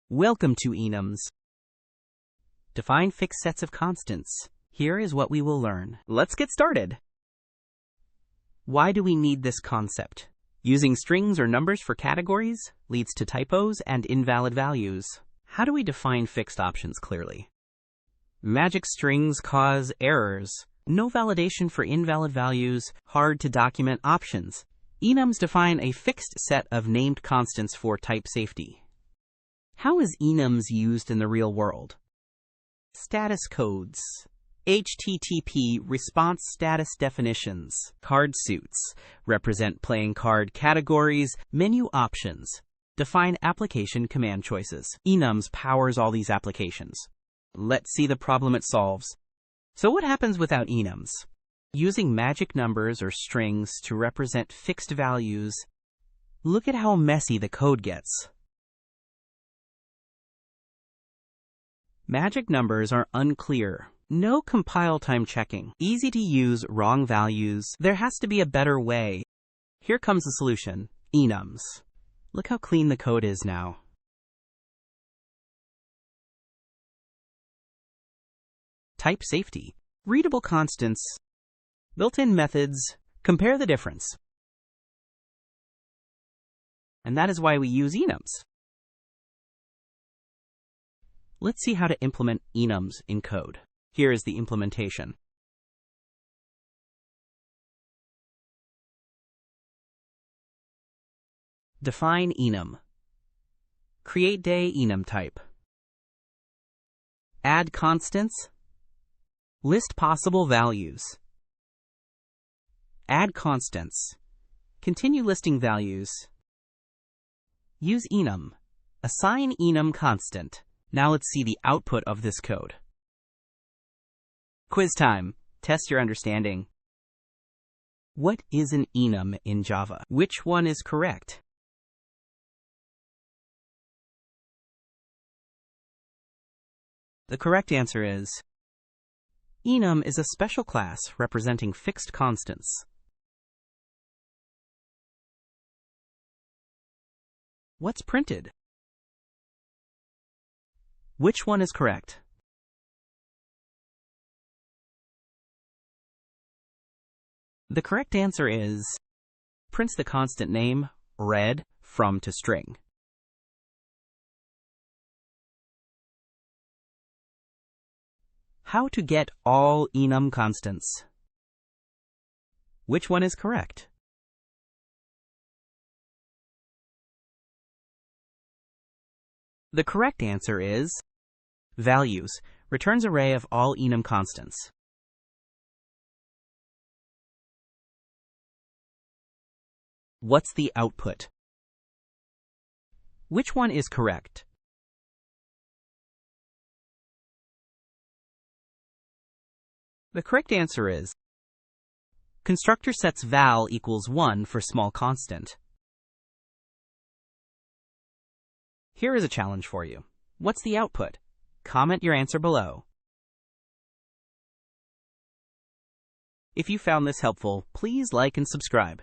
Welcome to Enums. Define fixed sets of constants. Here is what we will learn. Let's get started. Why do we need this concept? Using strings or numbers for categories leads to typos and invalid values. How do we define fixed options clearly? Magic strings cause errors. No validation for invalid values, hard to document options. Enums define a fixed set of named constants for type safety. How is enums used in the real world? Status codes. HTTP response status definitions. Card suits represent playing card categories, menu options. Define application command choices. Enums powers all these applications. Let's see the problem it solves. So what happens without enums? Using magic numbers or strings to represent fixed values, look at how messy the code gets. Magic numbers are unclear. No compile time checking. Easy to use wrong values. There has to be a better way. Here comes the solution. Enums. Look how clean the code is now. Type safety. Readable constants. Built-in methods. Compare the difference. And that is why we use enums. Let's see how to implement enums in code. Here is the implementation. Define enum. Create day enum type. Add constants. List possible values. Add constants. Continue listing values. Use enum. Assign enum constant. Now let's see the output of this code. Quiz time. Test your understanding. What is an enum in Java? Which one is correct? The correct answer is enum is a special class representing fixed constants. What's printed? Which one is correct? The correct answer is prints the constant name, read, from to string. How to get all enum constants? Which one is correct? The correct answer is values, returns array of all enum constants. What's the output? Which one is correct? The correct answer is constructor sets val equals 1 for small constant. Here is a challenge for you. What's the output? Comment your answer below. If you found this helpful, please like and subscribe.